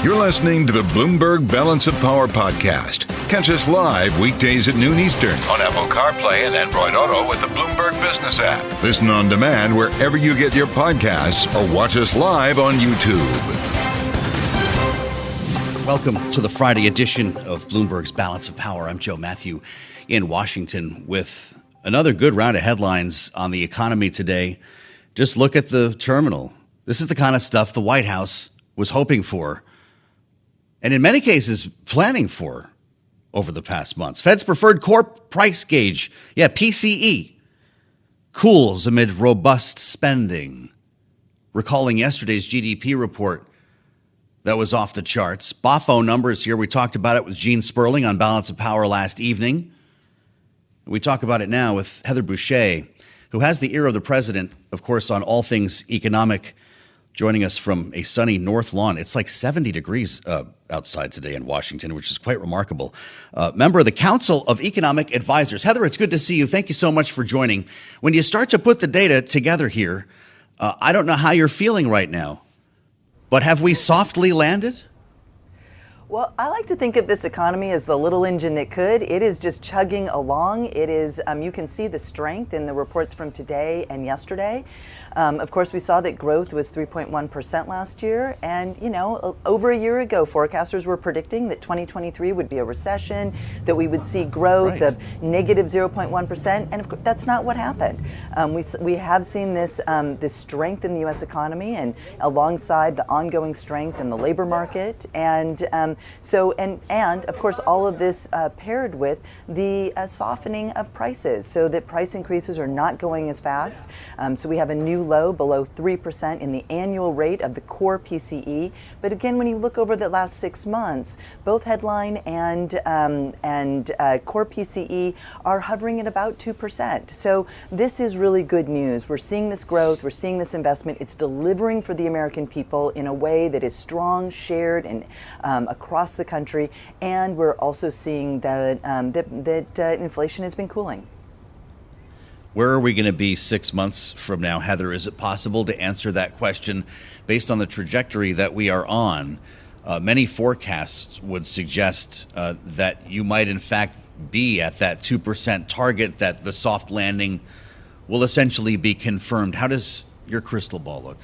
You're listening to the Bloomberg Balance of Power podcast. Catch us live weekdays at noon Eastern on Apple CarPlay and Android Auto with the Bloomberg Business app. Listen on demand wherever you get your podcasts or watch us live on YouTube. Welcome to the Friday edition of Bloomberg's Balance of Power. I'm Joe Mathieu in Washington with another good round of headlines on the economy today. Just look at the terminal. This is the kind of stuff the White House was hoping for, and in many cases planning for over the past months. Fed's preferred core price gauge, PCE, cools amid robust spending. Recalling yesterday's GDP report that was off the charts. BAFO numbers here. We talked about it with Jeanne on Balance of Power last evening. We talk about it now with Heather Boushey, who has the ear of the president, of course, on all things economic, joining us from a sunny North Lawn. It's like 70 degrees outside today in Washington, which is quite remarkable. Member of the Council of Economic Advisors. Heather, it's good to see you. Thank you so much for joining. When you start to put the data together here, I don't know how you're feeling right now, but have we softly landed? Well, I like to think of this economy as the little engine that could. It is just chugging along. It is, you can see the strength in the reports from today and yesterday. Of course, we saw that growth was 3.1% last year. And, over a year ago, forecasters were predicting that 2023 would be a recession, that we would see growth of negative 0.1%. And that's not what happened. We have seen this strength in the U.S. economy, and alongside the ongoing strength in the labor market. And of course, all of this paired with the softening of prices, so that price increases are not going as fast. So we have a new low below 3% in the annual rate of the core PCE. But again, when you look over the last 6 months, both headline and core PCE are hovering at about 2%. So this is really good news. We're seeing this growth. We're seeing this investment. It's delivering for the American people in a way that is strong, shared, and across the country. And we're also seeing that inflation has been cooling. Where are we going to be 6 months from now, Heather? Is it possible to answer that question based on the trajectory that we are on? Many forecasts would suggest that you might, in fact, be at that 2% target, that the soft landing will essentially be confirmed. How does your crystal ball look?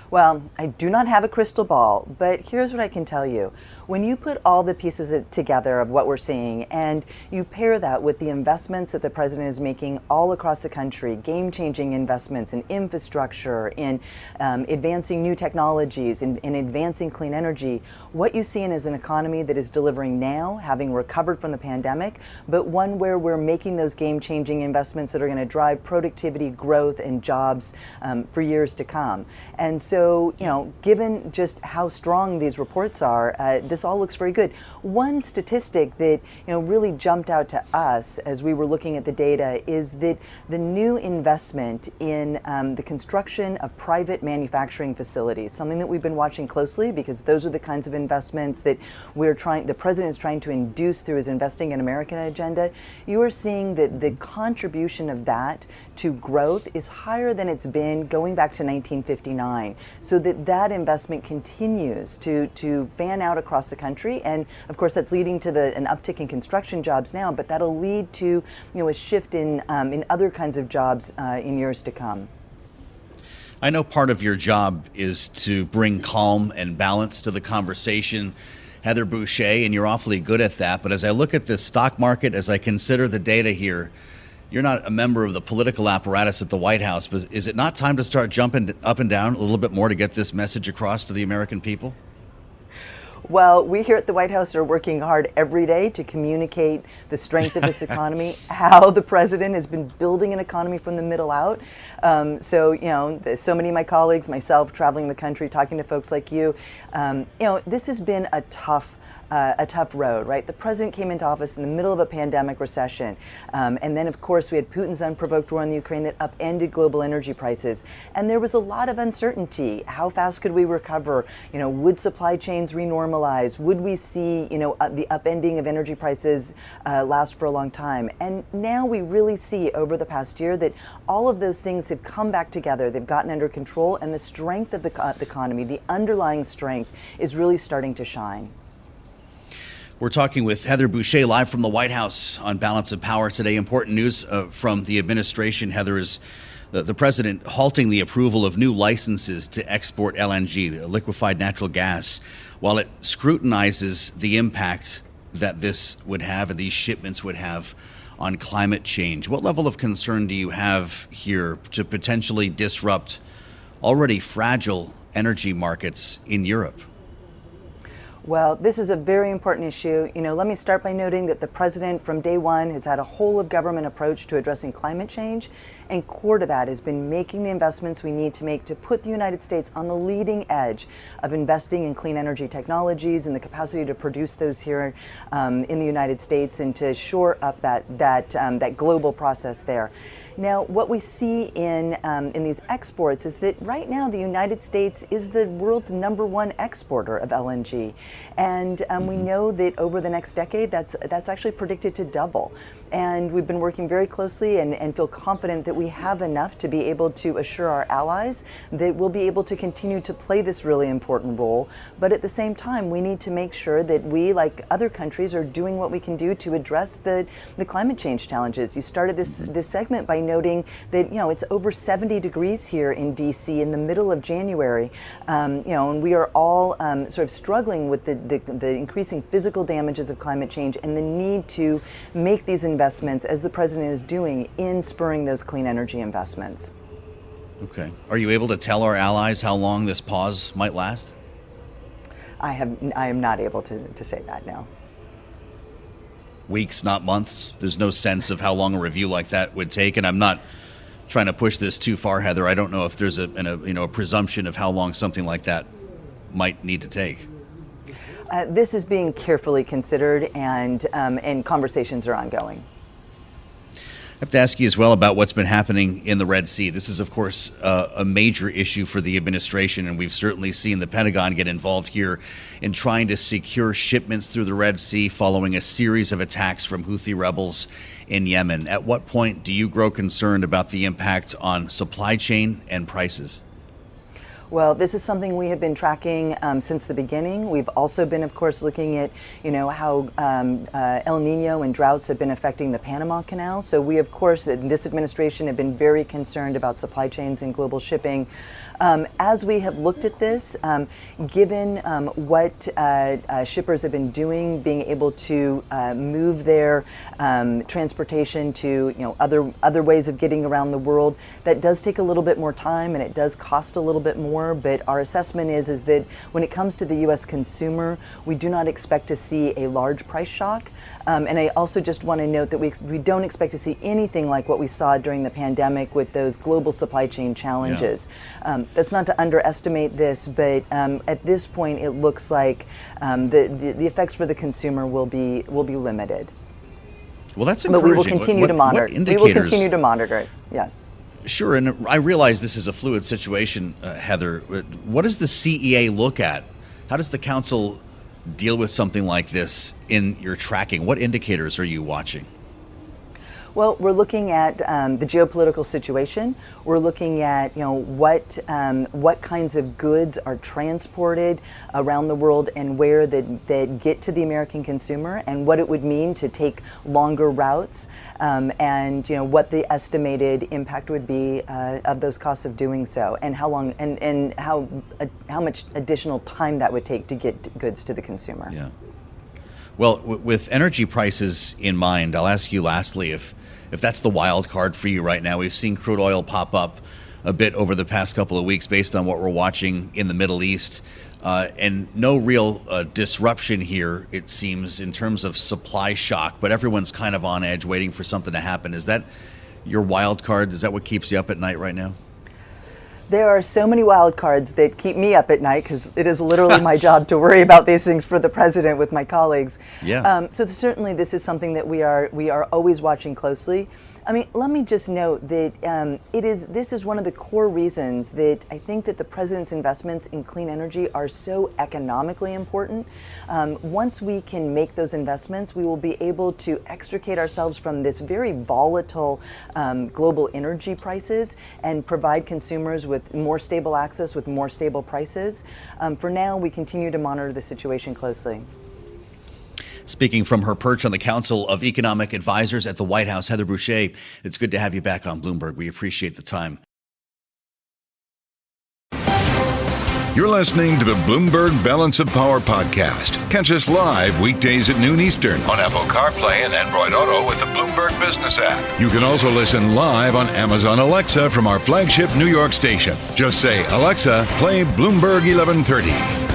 Well, I do not have a crystal ball, but here's what I can tell you. When you put all the pieces together of what we're seeing and you pair that with the investments that the president is making all across the country, game-changing investments in infrastructure, in advancing new technologies, in advancing clean energy, what you see is an economy that is delivering now, having recovered from the pandemic, but one where we're making those game-changing investments that are going to drive productivity, growth, and jobs for years to come. And so, given just how strong these reports are, this all looks very good. One statistic that really jumped out to us as we were looking at the data is that the new investment in the construction of private manufacturing facilities, something that we've been watching closely because those are the kinds of investments that the president is trying to induce through his Investing in America agenda. You are seeing that the contribution of that to growth is higher than it's been going back to 1959, so that investment continues to fan out across the country. And of course, that's leading to an uptick in construction jobs now, but that'll lead to a shift in other kinds of jobs in years to come. I know part of your job is to bring calm and balance to the conversation, Heather Boushey, and you're awfully good at that. But as I look at the stock market, as I consider the data here, you're not a member of the political apparatus at the White House, but is it not time to start jumping up and down a little bit more to get this message across to the American people? Well, we here at the White House are working hard every day to communicate the strength of this economy, how the president has been building an economy from the middle out. So many of my colleagues, myself, traveling the country, talking to folks like you, this has been a tough a tough road, right? The president came into office in the middle of a pandemic recession. And then, of course, we had Putin's unprovoked war in the Ukraine that upended global energy prices. And there was a lot of uncertainty. How fast could we recover? Would supply chains renormalize? Would we see, the upending of energy prices last for a long time? And now we really see over the past year that all of those things have come back together. They've gotten under control, and the strength of the economy, the underlying strength, is really starting to shine. We're talking with Heather Boushey live from the White House on Balance of Power today. Important news from the administration, Heather, is the president halting the approval of new licenses to export LNG, liquefied natural gas, while it scrutinizes the impact that this would have and these shipments would have on climate change. What level of concern do you have here to potentially disrupt already fragile energy markets in Europe? Well, this is a very important issue. Let me start by noting that the president from day one has had a whole of government approach to addressing climate change. And core to that has been making the investments we need to make to put the United States on the leading edge of investing in clean energy technologies and the capacity to produce those here in the United States and to shore up that global process there. Now, what we see in these exports is that right now the United States is the world's #1 exporter of LNG, and we know that over the next decade that's actually predicted to double. And we've been working very closely and feel confident that we have enough to be able to assure our allies that we'll be able to continue to play this really important role. But at the same time, we need to make sure that we, like other countries, are doing what we can do to address the climate change challenges. You started this segment by noting that it's over 70 degrees here in DC in the middle of January, and we are all sort of struggling with the increasing physical damages of climate change and the need to make these investments, as the president is doing, in spurring those clean energy investments. Okay. Are you able to tell our allies how long this pause might last? I am not able to say that now. Weeks, not months? There's no sense of how long a review like that would take, and I'm not trying to push this too far, Heather. I don't know if there's a presumption of how long something like that might need to take. This is being carefully considered, and conversations are ongoing. I have to ask you as well about what's been happening in the Red Sea. This is, of course, a major issue for the administration, and we've certainly seen the Pentagon get involved here in trying to secure shipments through the Red Sea following a series of attacks from Houthi rebels in Yemen. At what point do you grow concerned about the impact on supply chain and prices? Well, this is something we have been tracking since the beginning. We've also been, of course, looking at, how El Nino and droughts have been affecting the Panama Canal. So we, of course, in this administration have been very concerned about supply chains and global shipping. As we have looked at this, given what shippers have been doing, being able to move their transportation to other ways of getting around the world, that does take a little bit more time and it does cost a little bit more. But our assessment is that when it comes to the U.S. consumer, we do not expect to see a large price shock. And I also just want to note that we don't expect to see anything like what we saw during the pandemic with those global supply chain challenges. Yeah. That's not to underestimate this, but at this point, it looks like the effects for the consumer will be limited. Well, that's encouraging. But we will continue to monitor. We will continue to monitor it. Yeah. Sure, and I realize this is a fluid situation, Heather. What does the CEA look at? How does the council deal with something like this in your tracking? What indicators are you watching? Well, we're looking at the geopolitical situation. We're looking at what kinds of goods are transported around the world and where that get to the American consumer, and what it would mean to take longer routes, and what the estimated impact would be of those costs of doing so, and how long and how much additional time that would take to get goods to the consumer. Yeah. Well, with energy prices in mind, I'll ask you lastly if that's the wild card for you right now. We've seen crude oil pop up a bit over the past couple of weeks based on what we're watching in the Middle East, and no real disruption here, it seems, in terms of supply shock, but everyone's kind of on edge waiting for something to happen. Is that your wild card? Is that what keeps you up at night right now? There are so many wild cards that keep me up at night because it is literally my job to worry about these things for the president with my colleagues. Yeah. So certainly this is something that we are always watching closely. I mean, let me just note that this is one of the core reasons that I think that the president's investments in clean energy are so economically important. Once we can make those investments, we will be able to extricate ourselves from this very volatile global energy prices and provide consumers with more stable access with more stable prices. For now, we continue to monitor the situation closely. Speaking from her perch on the Council of Economic Advisors at the White House, Heather Boushey, it's good to have you back on Bloomberg. We appreciate the time. You're listening to the Bloomberg Balance of Power podcast. Catch us live weekdays at noon Eastern on Apple CarPlay and Android Auto with the Bloomberg Business app. You can also listen live on Amazon Alexa from our flagship New York station. Just say, Alexa, play Bloomberg 1130.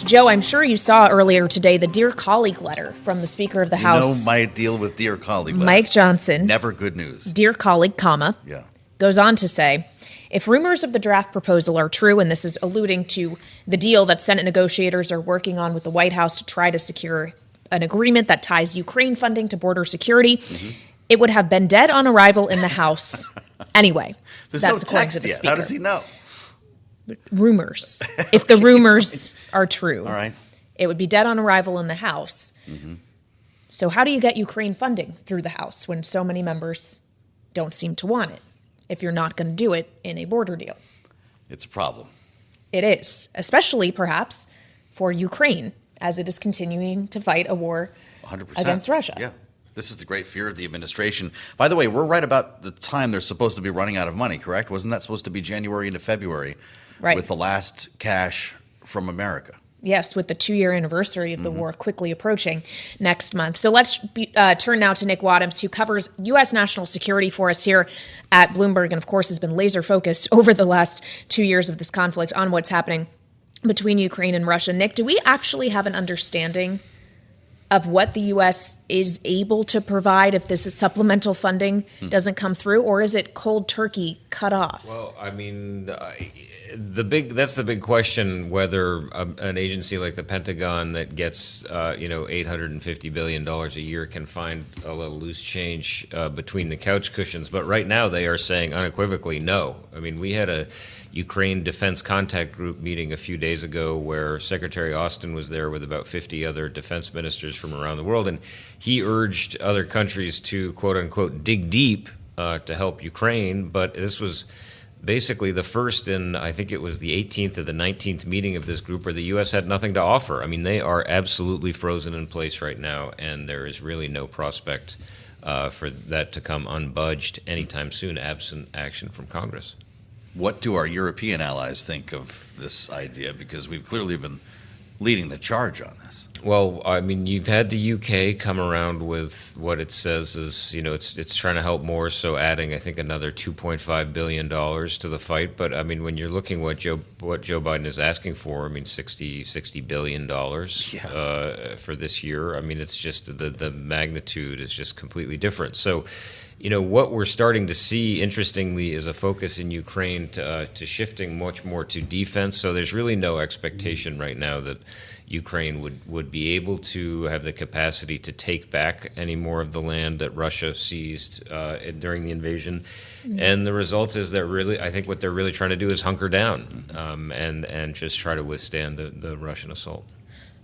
Joe, I'm sure you saw earlier today the Dear Colleague letter from the Speaker of the House. You know my deal with Dear Colleague letters. Mike Johnson. Never good news. Dear Colleague, comma. Yeah. Goes on to say, if rumors of the draft proposal are true, and this is alluding to the deal that Senate negotiators are working on with the White House to try to secure an agreement that ties Ukraine funding to border security, it would have been dead on arrival in the House anyway. There's that's no according text to the yet. Speaker. How does he know? Rumors. If the rumors are true, All right. it would be dead on arrival in the House. So how do you get Ukraine funding through the House when so many members don't seem to want it if you're not going to do it in a border deal? It's a problem. It is, especially perhaps for Ukraine as it is continuing to fight a war 100%. against Russia. Yeah. This is the great fear of the administration. By the way, we're right about the time they're supposed to be running out of money, correct? Wasn't that supposed to be January into February? Right. With the last cash from America. Yes, with the 2-year anniversary of the war quickly approaching next month. So let's turn now to Nick Wadhams, who covers U.S. national security for us here at Bloomberg and, of course, has been laser focused over the last 2 years of this conflict on what's happening between Ukraine and Russia. Nick, do we actually have an understanding of what the U.S. is able to provide if this supplemental funding doesn't come through, or is it cold turkey cut off? Well, I mean, that's the big question, whether an agency like the Pentagon that gets $850 billion a year can find a little loose change between the couch cushions. But right now they are saying unequivocally no. I mean, we had a Ukraine Defense Contact Group meeting a few days ago where Secretary Austin was there with about 50 other defense ministers from around the world, and he urged other countries to, quote unquote, dig deep to help Ukraine. But this was basically the first in, I think it was the 18th or the 19th meeting of this group where the U.S. had nothing to offer. I mean, they are absolutely frozen in place right now, and there is really no prospect for that to come unbudged anytime soon, absent action from Congress. What do our European allies think of this idea? Because we've clearly been leading the charge on this. Well, I mean, you've had the UK come around with what it says is, it's trying to help more, so adding, I think, another $2.5 billion to the fight. But, I mean, when you're looking what Joe Biden is asking for, I mean, $60 billion for this year. I mean, it's just the magnitude is just completely different. So, what we're starting to see, interestingly, is a focus in Ukraine to shifting much more to defense. So there's really no expectation right now that Ukraine would be able to have the capacity to take back any more of the land that Russia seized during the invasion. And the result is that I think what they're really trying to do is hunker down and just try to withstand the Russian assault.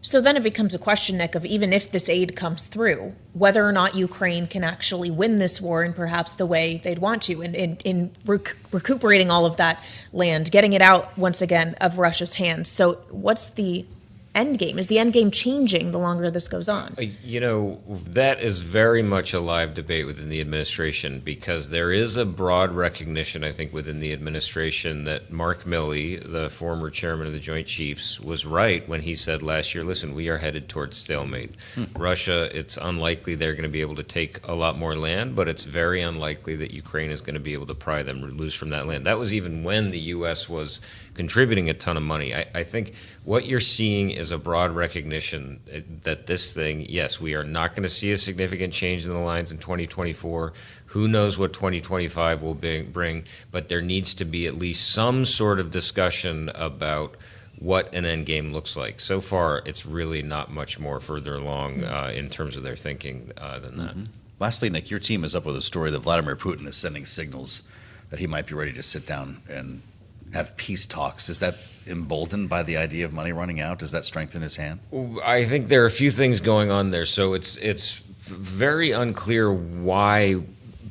So then it becomes a question, Nick, of even if this aid comes through, whether or not Ukraine can actually win this war in perhaps the way they'd want to, in recuperating all of that land, getting it out once again of Russia's hands. So what's the end game? Is the end game changing the longer this goes on? That is very much a live debate within the administration, because there is a broad recognition, I think, within the administration that Mark Milley, the former chairman of the Joint Chiefs, was right when he said last year, listen, we are headed towards stalemate. Russia, it's unlikely they're going to be able to take a lot more land, but it's very unlikely that Ukraine is going to be able to pry them loose from that land. That was even when the U.S. was contributing a ton of money. I think what you're seeing is a broad recognition that this thing, yes, we are not going to see a significant change in the lines in 2024. Who knows what 2025 will bring, but there needs to be at least some sort of discussion about what an end game looks like. So far, it's really not much more further along in terms of their thinking than that. Lastly, Nick, your team is up with a story that Vladimir Putin is sending signals that he might be ready to sit down and have peace talks. Is that emboldened by the idea of money running out? Does that strengthen his hand? I think there are a few things going on there. So it's very unclear why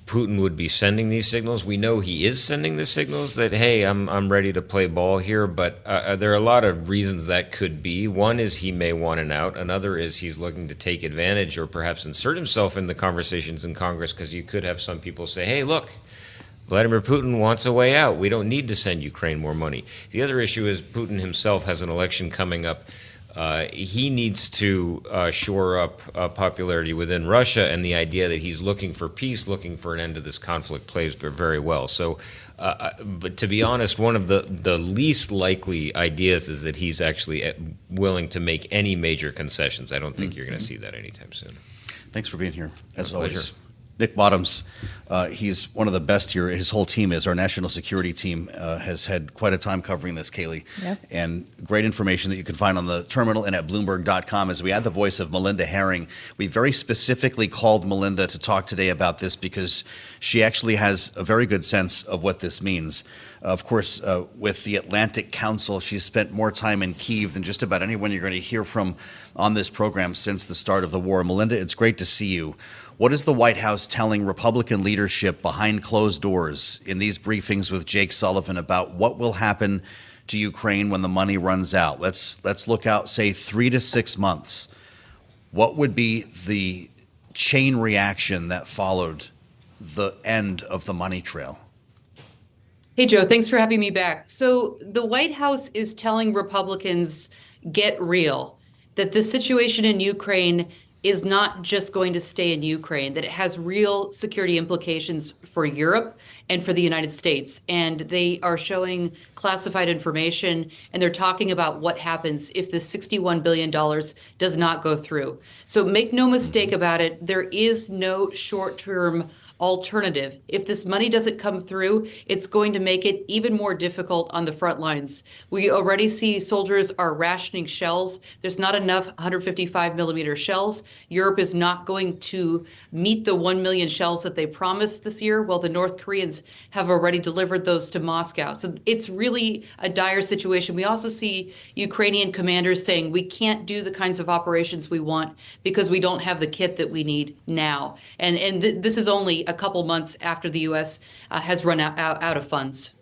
Putin would be sending these signals. We know he is sending the signals that, hey, I'm ready to play ball here, but there are a lot of reasons that could be. One is he may want an out. Another is he's looking to take advantage or perhaps insert himself in the conversations in Congress, because you could have some people say, hey, look, Vladimir Putin wants a way out. We don't need to send Ukraine more money. The other issue is Putin himself has an election coming up. He needs to shore up popularity within Russia, and the idea that he's looking for peace, looking for an end to this conflict, plays very well. So, but to be honest, one of the least likely ideas is that he's actually willing to make any major concessions. I don't think you're going to see that anytime soon. Thanks for being here, as My always. pleasure. Nick Wadhams, he's one of the best here. His whole team is. Our national security team has had quite a time covering this, Kailey. Yeah. And great information that you can find on the terminal and at Bloomberg.com. As we add the voice of Melinda Haring, we very specifically called Melinda to talk today about this because she actually has a very good sense of what this means. Of course, with the Atlantic Council, she's spent more time in Kyiv than just about anyone you're going to hear from on this program since the start of the war. Melinda, it's great to see you. What is the White House telling Republican leadership behind closed doors in these briefings with Jake Sullivan about what will happen to Ukraine when the money runs out? Let's look out, say, 3 to 6 months. What would be the chain reaction that followed the end of the money trail? Hey, Joe, thanks for having me back. So the White House is telling Republicans, get real, that the situation in Ukraine is not just going to stay in Ukraine, that it has real security implications for Europe and for the United States. And they are showing classified information, and they're talking about what happens if the $61 billion does not go through. So make no mistake about it, there is no short-term alternative. If this money doesn't come through, it's going to make it even more difficult on the front lines. We already see soldiers are rationing shells. There's not enough 155 millimeter shells. Europe is not going to meet the 1 million shells that they promised this year. Well, the North Koreans have already delivered those to Moscow. So it's really a dire situation. We also see Ukrainian commanders saying we can't do the kinds of operations we want because we don't have the kit that we need now. And this is only a couple months after the U.S. Has run out of funds.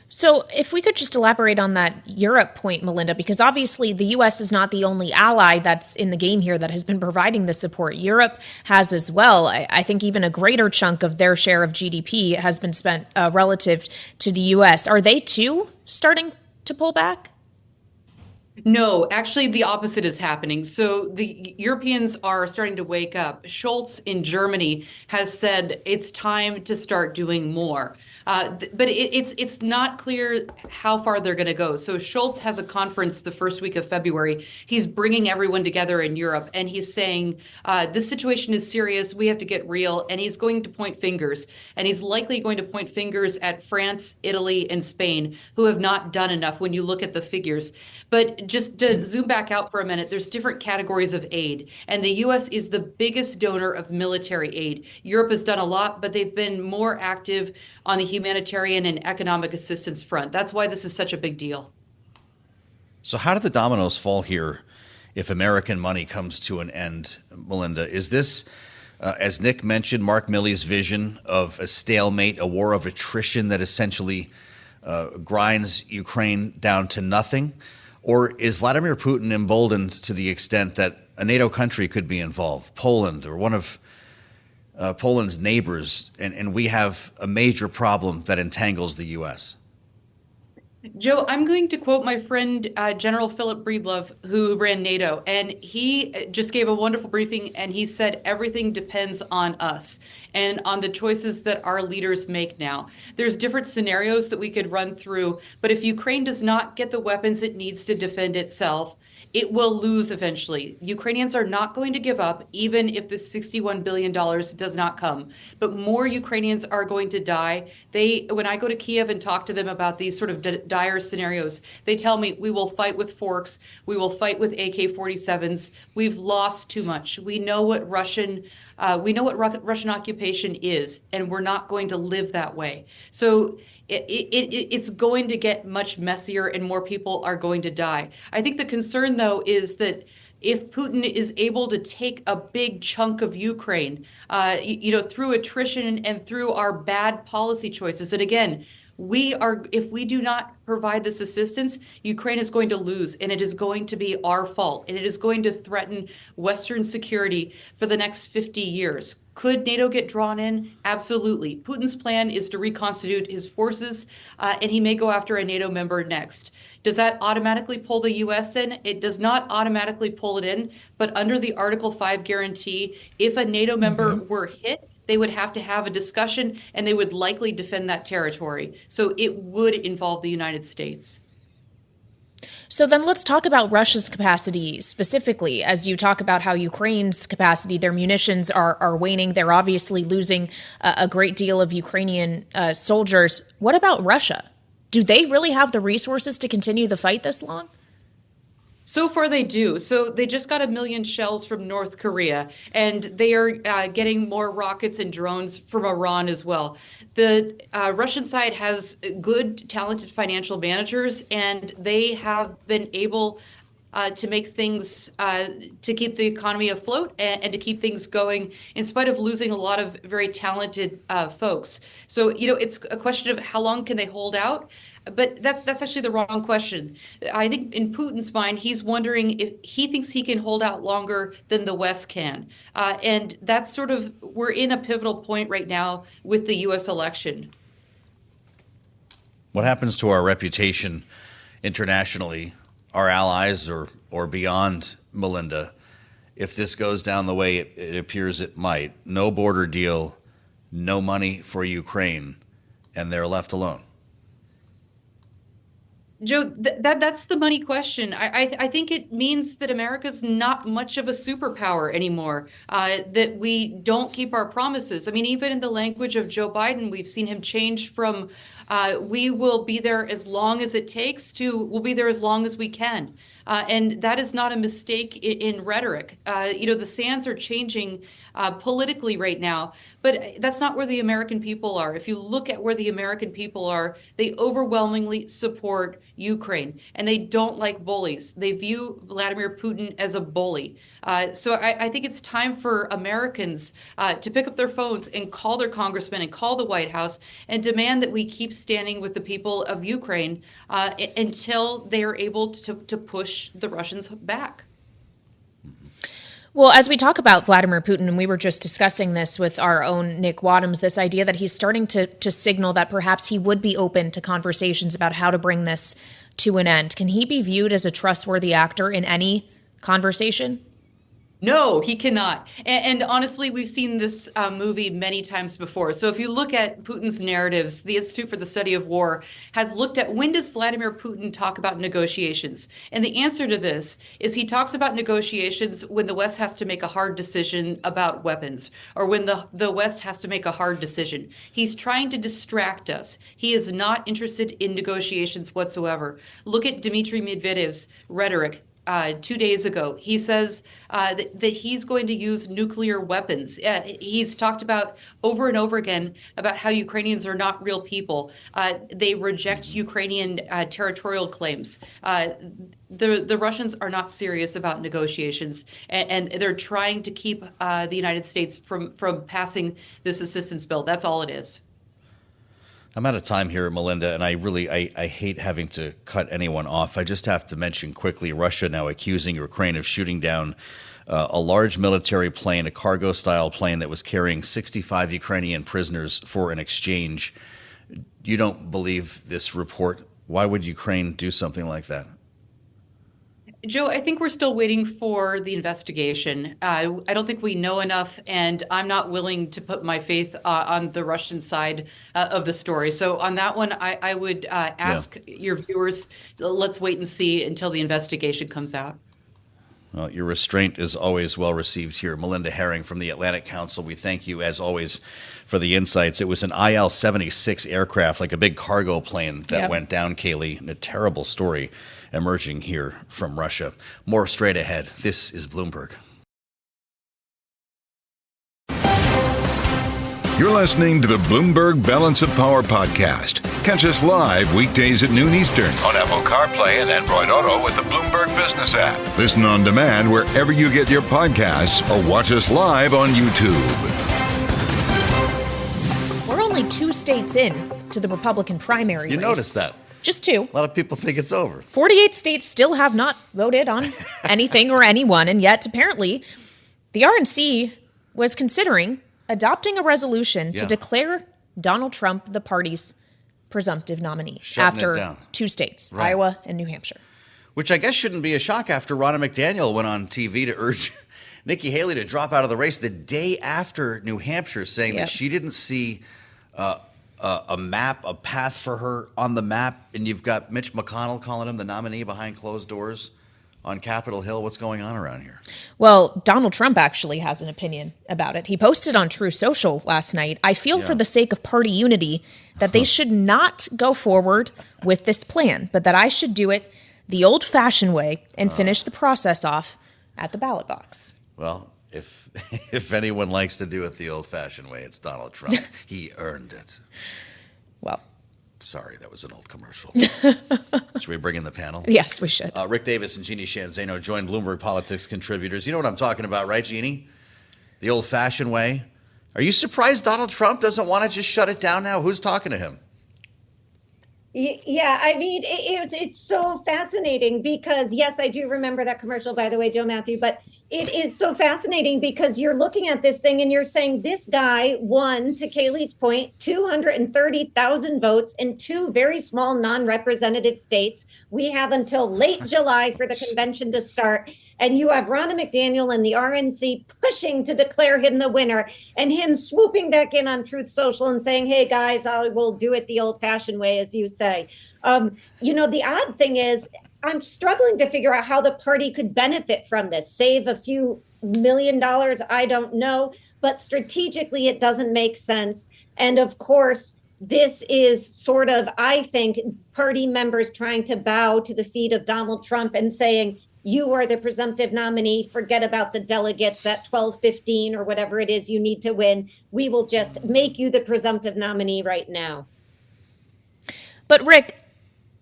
So if we could just elaborate on that Europe point, Melinda, because obviously the U.S. is not the only ally that's in the game here that has been providing the support. Europe has as well. I think even a greater chunk of their share of GDP has been spent relative to the U.S. Are they too starting to pull back? No, actually, the opposite is happening. So the Europeans are starting to wake up. Scholz in Germany has said it's time to start doing more. But it's not clear how far they're going to go. So Scholz has a conference the first week of February. He's bringing everyone together in Europe, and he's saying this situation is serious. We have to get real. And he's going to point fingers. And he's likely going to point fingers at France, Italy, and Spain, who have not done enough when you look at the figures. But just to zoom back out for a minute, there's different categories of aid. And the U.S. is the biggest donor of military aid. Europe has done a lot, but they've been more active on the humanitarian and economic assistance front. That's why this is such a big deal. So how do the dominoes fall here if American money comes to an end, Melinda? Is this, as Nick mentioned, Mark Milley's vision of a stalemate, a war of attrition that essentially grinds Ukraine down to nothing? Or is Vladimir Putin emboldened to the extent that a NATO country could be involved, Poland or one of Poland's neighbors, and we have a major problem that entangles the U.S.? Joe, I'm going to quote my friend, General Philip Breedlove, who ran NATO, and he just gave a wonderful briefing, and he said everything depends on us. and on the choices that our leaders make now. There's different scenarios that we could run through, but if Ukraine does not get the weapons it needs to defend itself, it will lose eventually. Ukrainians are not going to give up, even if the $61 billion does not come. But more Ukrainians are going to die. When I go to Kiev and talk to them about these sort of dire scenarios, they tell me we will fight with forks, we will fight with AK-47s. We've lost too much. We know what Russian occupation is, and we're not going to live that way. So it's going to get much messier and more people are going to die. I think the concern, though, is that if Putin is able to take a big chunk of Ukraine, through attrition and through our bad policy choices, and again, if we do not provide this assistance, Ukraine is going to lose, and it is going to be our fault, and it is going to threaten Western security for the next 50 years. Could NATO get drawn in? Absolutely. Putin's plan is to reconstitute his forces, and he may go after a NATO member next. Does that automatically pull the U.S. in? It does not automatically pull it in, but under the Article 5 guarantee, if a NATO member were hit, they would have to have a discussion, and they would likely defend that territory. So it would involve the United States. So then let's talk about Russia's capacity specifically. As you talk about how Ukraine's capacity, their munitions are waning. They're obviously losing a great deal of Ukrainian soldiers. What about Russia? Do they really have the resources to continue the fight this long? So far, they do. So they just got 1 million shells from North Korea, and they are getting more rockets and drones from Iran as well. The Russian side has good, talented financial managers, and they have been able to make things, to keep the economy afloat and to keep things going in spite of losing a lot of very talented folks. So, it's a question of how long can they hold out? But that's actually the wrong question. I think in Putin's mind, he's wondering if he thinks he can hold out longer than the West can. And that's we're in a pivotal point right now with the U.S. election. What happens to our reputation internationally, our allies or beyond, Melinda, if this goes down the way it appears it might? No border deal, no money for Ukraine, and they're left alone. Joe, that's the money question. I think it means that America's not much of a superpower anymore, that we don't keep our promises. I mean, even in the language of Joe Biden, we've seen him change from we will be there as long as it takes to we'll be there as long as we can. And that is not a mistake in rhetoric. The sands are changing politically right now, but that's not where the American people are. If you look at where the American people are, they overwhelmingly support Ukraine, and they don't like bullies. They view Vladimir Putin as a bully. So I think it's time for Americans to pick up their phones and call their congressmen and call the White House and demand that we keep standing with the people of Ukraine until they are able to push the Russians back. Well, as we talk about Vladimir Putin, and we were just discussing this with our own Nick Wadhams, this idea that he's starting to signal that perhaps he would be open to conversations about how to bring this to an end. Can he be viewed as a trustworthy actor in any conversation? No, he cannot. And honestly, we've seen this movie many times before. So if you look at Putin's narratives, the Institute for the Study of War has looked at when does Vladimir Putin talk about negotiations? And the answer to this is he talks about negotiations when the West has to make a hard decision about weapons, or when the West has to make a hard decision. He's trying to distract us. He is not interested in negotiations whatsoever. Look at Dmitry Medvedev's rhetoric 2 days ago. He says that he's going to use nuclear weapons. He's talked about over and over again about how Ukrainians are not real people. They reject Ukrainian territorial claims. The Russians are not serious about negotiations, and they're trying to keep the United States from passing this assistance bill. That's all it is. I'm out of time here, Melinda, and I hate having to cut anyone off. I just have to mention quickly Russia now accusing Ukraine of shooting down a large military plane, a cargo-style plane that was carrying 65 Ukrainian prisoners for an exchange. You don't believe this report? Why would Ukraine do something like that? Joe, I think we're still waiting for the investigation. I don't think we know enough, and I'm not willing to put my faith on the Russian side of the story. So on that one, I would ask your viewers, let's wait and see until the investigation comes out. Well, your restraint is always well received here. Melinda Haring from the Atlantic Council, we thank you, as always, for the insights. It was an IL-76 aircraft, like a big cargo plane, that went down, Kailey, and a terrible story emerging here from Russia. More straight ahead. This is Bloomberg. You're listening to the Bloomberg Balance of Power podcast. Catch us live weekdays at noon Eastern on Apple CarPlay and Android Auto with the Bloomberg Business app. Listen on demand wherever you get your podcasts or watch us live on YouTube. We're only 2 states in to the Republican primary race. You noticed that? Just 2. A lot of people think it's over. 48 states still have not voted on anything or anyone, and yet apparently the RNC was considering adopting a resolution to declare Donald Trump the party's presumptive nominee after 2 states, Iowa and New Hampshire. Which I guess shouldn't be a shock after Ronna McDaniel went on TV to urge Nikki Haley to drop out of the race the day after New Hampshire, saying that she didn't see a map, a path for her on the map. And you've got Mitch McConnell calling him the nominee behind closed doors on Capitol Hill. What's going on around here? Well, Donald Trump actually has an opinion about it. He posted on True Social last night, I feel for the sake of party unity that they should not go forward with this plan, but that I should do it the old-fashioned way and finish the process off at the ballot box. Well, if anyone likes to do it the old-fashioned way, it's Donald Trump. He earned it. Well. Sorry, that was an old commercial. Should we bring in the panel? Yes, we should. Rick Davis and Jeanne Zaino join Bloomberg Politics contributors. You know what I'm talking about, right, Jeanne? The old-fashioned way. Are you surprised Donald Trump doesn't want to just shut it down now? Who's talking to him? Yeah, I mean, it's so fascinating because, yes, I do remember that commercial, by the way, Joe Mathieu, but it is so fascinating because you're looking at this thing and you're saying this guy won, to Kailey's point, 230,000 votes in 2 very small non-representative states. We have until late July for the convention to start. And you have Ronna McDaniel and the RNC pushing to declare him the winner and him swooping back in on Truth Social and saying, hey, guys, I will do it the old fashioned way, as you say. The odd thing is I'm struggling to figure out how the party could benefit from this, save a few $1 million. I don't know. But strategically, it doesn't make sense. And of course, this is sort of, I think, party members trying to bow to the feet of Donald Trump and saying, you are the presumptive nominee. Forget about the delegates, that 12, 15 or whatever it is you need to win. We will just make you the presumptive nominee right now. But Rick,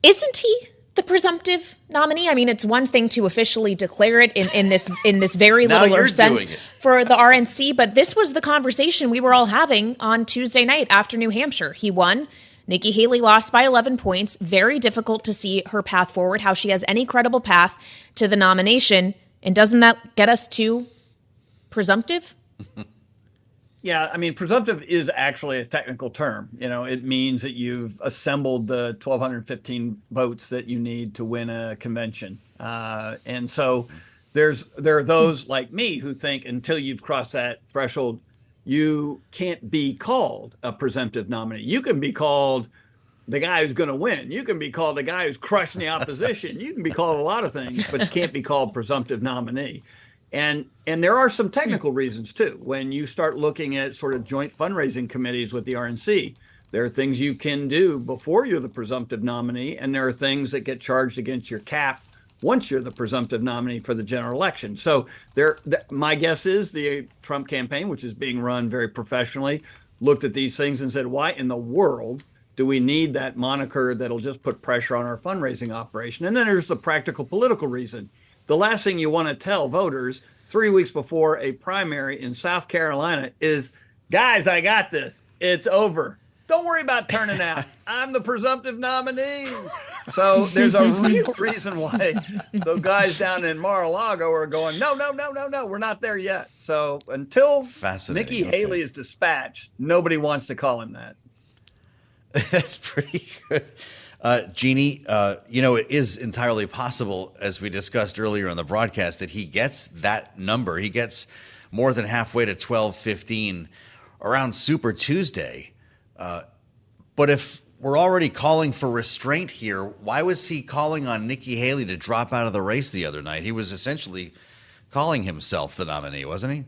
isn't he the presumptive nominee? I mean, it's one thing to officially declare it in this very littler sense for the RNC, but this was the conversation we were all having on Tuesday night after New Hampshire. He won. Nikki Haley lost by 11 points. Very difficult to see her path forward, how she has any credible path to the nomination. And doesn't that get us to presumptive? Yeah, I mean, presumptive is actually a technical term. It means that you've assembled the 1,215 votes that you need to win a convention. And so there are those like me who think until you've crossed that threshold, you can't be called a presumptive nominee. You can be called the guy who's going to win. You can be called the guy who's crushing the opposition. You can be called a lot of things, but you can't be called presumptive nominee. And there are some technical reasons, too. When you start looking at sort of joint fundraising committees with the RNC, there are things you can do before you're the presumptive nominee, and there are things that get charged against your cap once you're the presumptive nominee for the general election. So my guess is the Trump campaign, which is being run very professionally, looked at these things and said, why in the world do we need that moniker that'll just put pressure on our fundraising operation? And then there's the practical political reason. The last thing you want to tell voters 3 weeks before a primary in South Carolina is, guys, I got this. It's over. Don't worry about turning out. I'm the presumptive nominee. So there's a real reason why the guys down in Mar-a-Lago are going, no, we're not there yet. So until Nikki Haley is dispatched, nobody wants to call him that. That's pretty good. Jeannie, it is entirely possible, as we discussed earlier in the broadcast, that he gets that number. He gets more than halfway to 1215 around Super Tuesday. But if we're already calling for restraint here, why was he calling on Nikki Haley to drop out of the race the other night? He was essentially calling himself the nominee, wasn't he?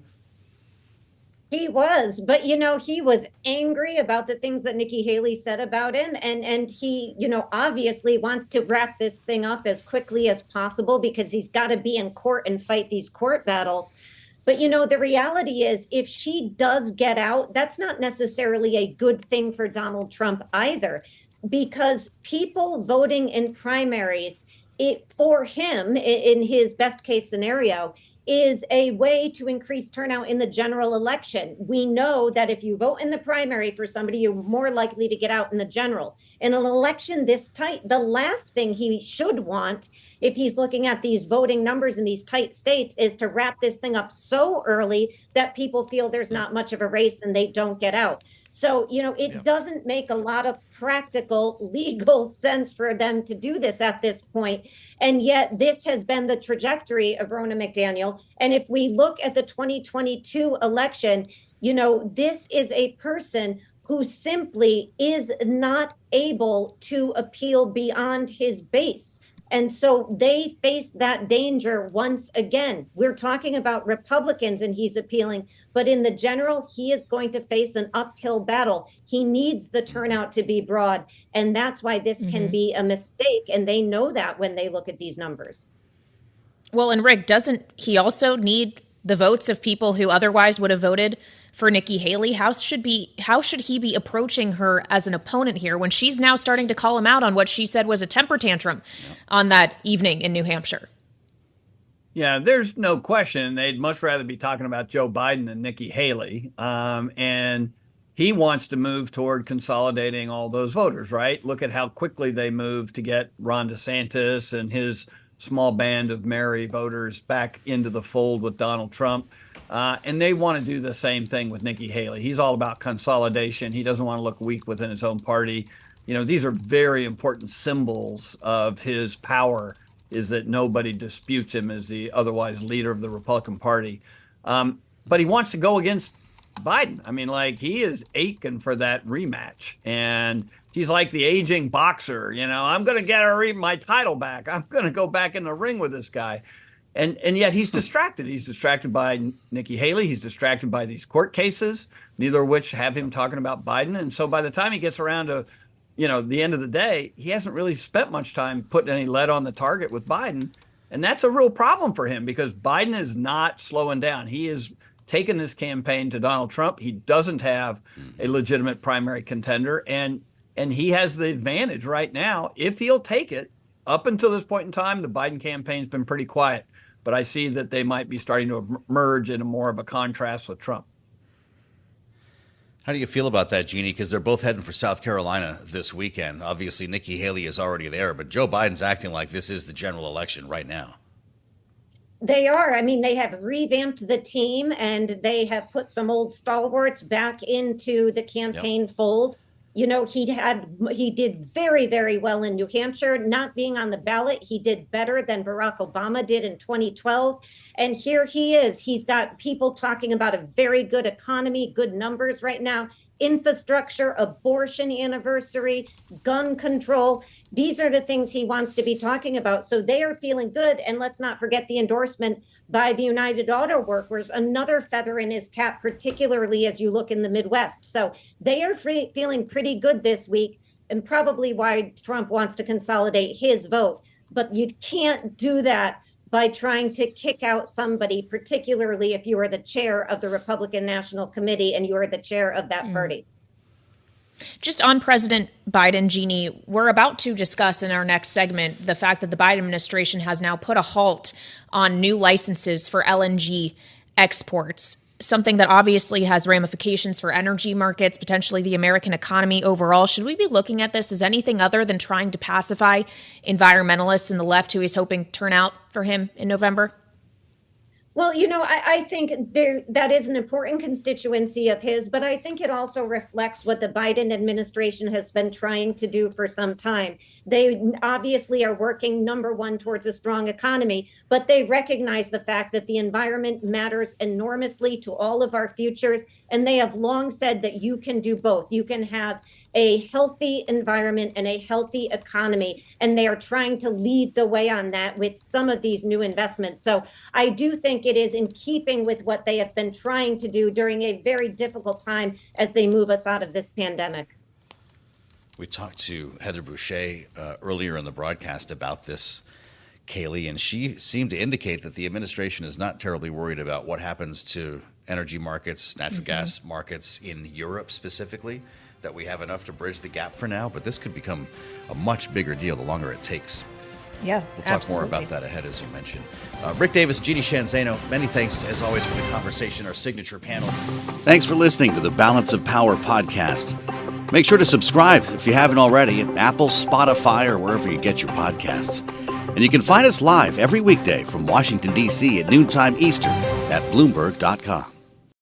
He was, but he was angry about the things that Nikki Haley said about him. And he, obviously wants to wrap this thing up as quickly as possible because he's got to be in court and fight these court battles. But, the reality is if she does get out, that's not necessarily a good thing for Donald Trump either, because people voting in primaries, for him, in his best case scenario, is a way to increase turnout in the general election. We know that if you vote in the primary for somebody, you're more likely to get out in the general. In an election this tight, the last thing he should want, if he's looking at these voting numbers in these tight states, is to wrap this thing up so early that people feel there's not much of a race and they don't get out. So, it doesn't make a lot of practical legal sense for them to do this at this point. And yet this has been the trajectory of Ronna McDaniel. And if we look at the 2022 election, this is a person who simply is not able to appeal beyond his base. And so they face that danger once again. We're talking about Republicans and he's appealing, but in the general, he is going to face an uphill battle. He needs the turnout to be broad. And that's why this can be a mistake. And they know that when they look at these numbers. Well, and Rick, doesn't he also need the votes of people who otherwise would have voted for Nikki Haley? How should he be approaching her as an opponent here when she's now starting to call him out on what she said was a temper tantrum on that evening in New Hampshire? Yeah, there's no question. They'd much rather be talking about Joe Biden than Nikki Haley. And he wants to move toward consolidating all those voters, right? Look at how quickly they moved to get Ron DeSantis and his small band of merry voters back into the fold with Donald Trump. And they want to do the same thing with Nikki Haley. He's all about consolidation. He doesn't want to look weak within his own party. These are very important symbols of his power, is that nobody disputes him as the otherwise leader of the Republican Party. But he wants to go against Biden. I mean, he is aching for that rematch. And he's like the aging boxer, I'm going to get my title back. I'm going to go back in the ring with this guy. And yet he's distracted. He's distracted by Nikki Haley. He's distracted by these court cases, neither of which have him talking about Biden. And so by the time he gets around to, the end of the day, he hasn't really spent much time putting any lead on the target with Biden. And that's a real problem for him because Biden is not slowing down. He is taking this campaign to Donald Trump. He doesn't have a legitimate primary contender. And he has the advantage right now if he'll take it. Up until this point in time, the Biden campaign's been pretty quiet. But I see that they might be starting to emerge into more of a contrast with Trump. How do you feel about that, Jeannie? Because they're both heading for South Carolina this weekend. Obviously, Nikki Haley is already there, but Joe Biden's acting like this is the general election right now. They are. I mean, they have revamped the team and they have put some old stalwarts back into the campaign fold. He did very, very well in New Hampshire, not being on the ballot. He did better than Barack Obama did in 2012. And here he is. He's got people talking about a very good economy, good numbers right now, infrastructure, abortion anniversary, gun control. These are the things he wants to be talking about. So they are feeling good. And let's not forget the endorsement by the United Auto Workers, another feather in his cap, particularly as you look in the Midwest. So they are feeling pretty good this week, and probably why Trump wants to consolidate his vote. But you can't do that by trying to kick out somebody, particularly if you are the chair of the Republican National Committee and you are the chair of that party. Just on President Biden, Jeannie, we're about to discuss in our next segment the fact that the Biden administration has now put a halt on new licenses for LNG exports, something that obviously has ramifications for energy markets, potentially the American economy overall. Should we be looking at this as anything other than trying to pacify environmentalists in the left who he's hoping turn out for him in November? Well, I think that is an important constituency of his, but I think it also reflects what the Biden administration has been trying to do for some time. They obviously are working, number one, towards a strong economy, but they recognize the fact that the environment matters enormously to all of our futures. And they have long said that you can do both. You can have a healthy environment and a healthy economy. And they are trying to lead the way on that with some of these new investments. So I do think it is in keeping with what they have been trying to do during a very difficult time as they move us out of this pandemic. We talked to Heather Boushey earlier in the broadcast about this, Kailey, and she seemed to indicate that the administration is not terribly worried about what happens to energy markets, natural gas markets in Europe specifically, that we have enough to bridge the gap for now, but this could become a much bigger deal the longer it takes. Yeah, we'll talk more about that ahead, as you mentioned. Rick Davis, Jeanne, Zaino, many thanks, as always, for the conversation, our signature panel. Thanks for listening to the Balance of Power podcast. Make sure to subscribe if you haven't already at Apple, Spotify, or wherever you get your podcasts. And you can find us live every weekday from Washington, D.C. at noontime Eastern at Bloomberg.com.